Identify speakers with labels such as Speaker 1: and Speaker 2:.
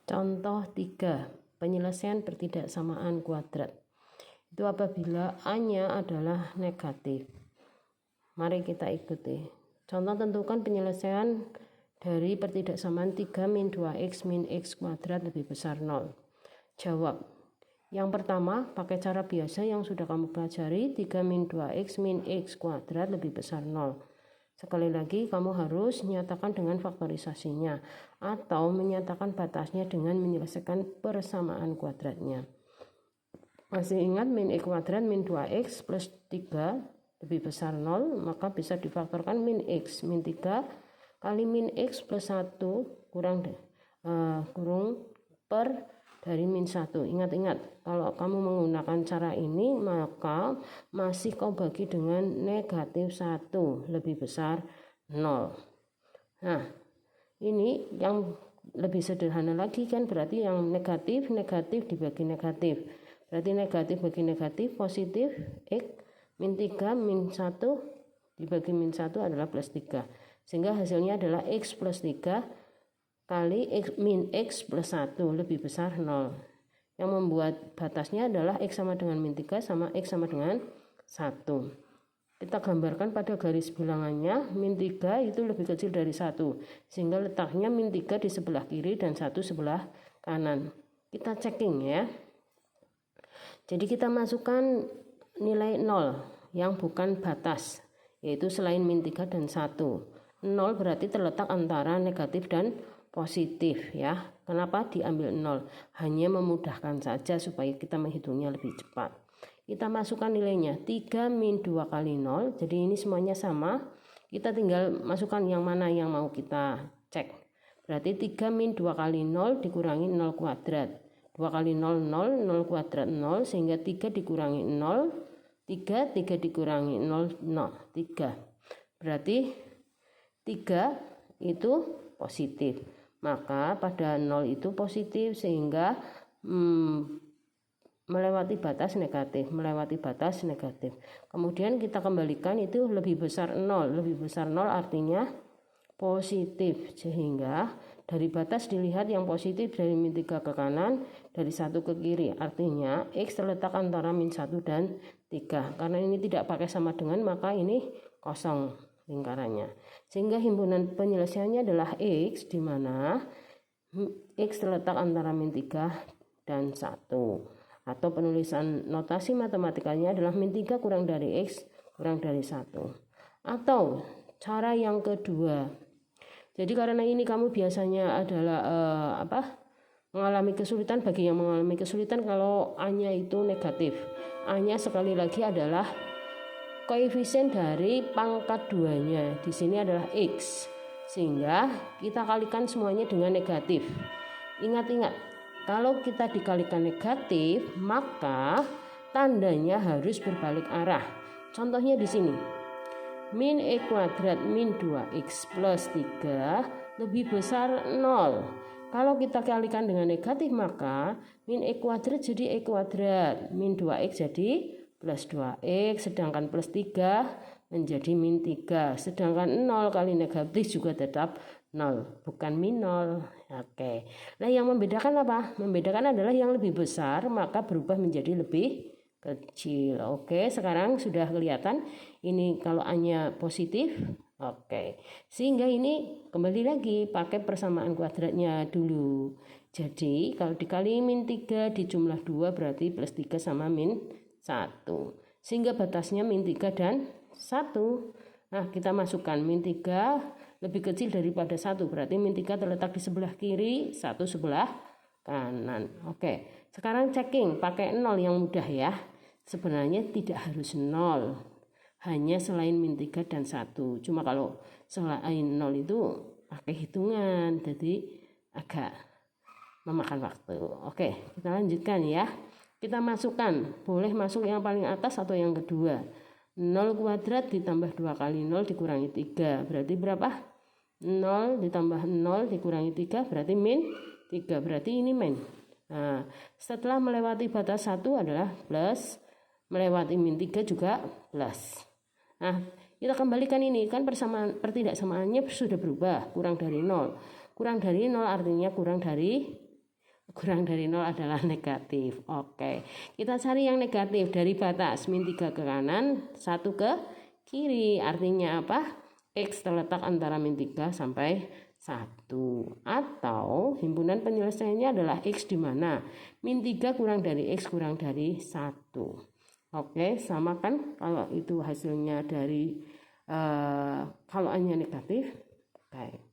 Speaker 1: Contoh 3, penyelesaian pertidaksamaan kuadrat. Itu apabila A-nya adalah negatif. Mari kita ikuti. Contoh, tentukan penyelesaian dari pertidaksamaan 3 min 2x min x kuadrat lebih besar 0. Jawab. Yang pertama, pakai cara biasa yang sudah kamu pelajari, 3 min 2x min x kuadrat lebih besar 0. Sekali lagi, kamu harus menyatakan dengan faktorisasinya atau menyatakan batasnya dengan menyelesaikan persamaan kuadratnya. Masih ingat min x kuadrat min 2x plus 3 lebih besar 0, maka bisa difaktorkan min x min 3 kali min x plus 1 kurung per dari min 1. Ingat-ingat, kalau kamu menggunakan cara ini maka masih kau bagi dengan negatif 1 lebih besar 0. Nah, ini yang lebih sederhana lagi kan, berarti yang negatif dibagi negatif. Berarti negatif bagi negatif, positif x min 3 min 1 dibagi min 1 adalah plus 3. Sehingga hasilnya adalah x plus 3 kali x min x plus 1 lebih besar 0. Yang membuat batasnya adalah x sama dengan min 3 sama x sama dengan 1. Kita gambarkan pada garis bilangannya, min 3 itu lebih kecil dari 1. Sehingga letaknya min 3 di sebelah kiri dan 1 sebelah kanan. Kita checking ya. Jadi kita masukkan nilai 0 yang bukan batas, yaitu selain min 3 dan 1. 0 berarti terletak antara negatif dan positif ya. Kenapa diambil 0? Hanya memudahkan saja supaya kita menghitungnya lebih cepat. Kita masukkan nilainya 3 min 2 kali 0. Jadi ini semuanya sama. Kita tinggal masukkan yang mana yang mau kita cek. Berarti 3 min 2 kali 0 dikurangi 0 kuadrat. 2 kali 0 0, 0 kuadrat 0, sehingga 3 dikurangi 0, 3 dikurangi 0, 3. Berarti 3 itu positif. Maka pada 0 itu positif sehingga melewati batas negatif. Kemudian kita kembalikan itu lebih besar 0. Lebih besar 0 artinya positif. Sehingga dari batas dilihat yang positif dari min 3 ke kanan, dari 1 ke kiri. Artinya x terletak antara min 1 dan 3. Karena ini tidak pakai sama dengan, maka ini kosong lingkarannya. Sehingga himpunan penyelesaiannya adalah x, di mana x terletak antara min 3 dan 1. Atau penulisan notasi matematikanya adalah min 3 kurang dari x kurang dari 1. Atau cara yang kedua. Jadi karena ini kamu biasanya adalah mengalami kesulitan, bagi yang mengalami kesulitan kalau A-nya itu negatif. A-nya sekali lagi adalah koefisien dari pangkat 2-nya. Di sini adalah x. Sehingga kita kalikan semuanya dengan negatif. Ingat-ingat, kalau kita dikalikan negatif, maka tandanya harus berbalik arah. Contohnya di sini. Min x kuadrat min 2x plus 3 lebih besar 0. Kalau kita kalikan dengan negatif, maka min x kuadrat jadi x kuadrat, min 2x jadi plus 2x, sedangkan plus 3 menjadi min 3. Sedangkan 0 kali negatif juga tetap 0, bukan min 0. Oke. Nah, yang membedakan apa? Membedakan adalah yang lebih besar maka berubah menjadi lebih kecil. Oke, sekarang sudah kelihatan ini kalau A-nya positif. Oke. Sehingga ini kembali lagi pakai persamaan kuadratnya dulu. Jadi kalau dikali min 3 dijumlah 2 berarti plus 3 sama min 1. Sehingga batasnya min 3 dan 1. Nah, kita masukkan min 3 lebih kecil daripada 1. Berarti min 3 terletak di sebelah kiri, 1 sebelah kanan. Oke. Sekarang checking pakai 0 yang mudah ya. Sebenarnya tidak harus 0. Hanya selain min 3 dan 1. Cuma kalau selain 0 itu pakai hitungan. Jadi agak memakan waktu. Oke, kita lanjutkan ya. Kita masukkan, boleh masuk yang paling atas atau yang kedua. 0 kuadrat ditambah 2 kali 0 dikurangi 3. Berarti berapa? 0 ditambah 0 dikurangi 3 berarti min 3. Berarti ini min. Nah, setelah melewati batas 1 adalah plus, melewati min 3 juga plus. Nah, kita kembalikan ini, kan pertidaksamaannya sudah berubah, kurang dari 0. Kurang dari 0 artinya kurang dari kurang dari 0 adalah negatif. Oke, kita cari yang negatif dari batas min 3 ke kanan, 1 ke kiri. Artinya apa? X terletak antara min 3 sampai 1. Atau himpunan penyelesaiannya adalah X di mana min 3 kurang dari X kurang dari 1. Oke, sama kan kalau itu hasilnya dari kalau hanya negatif. Oke.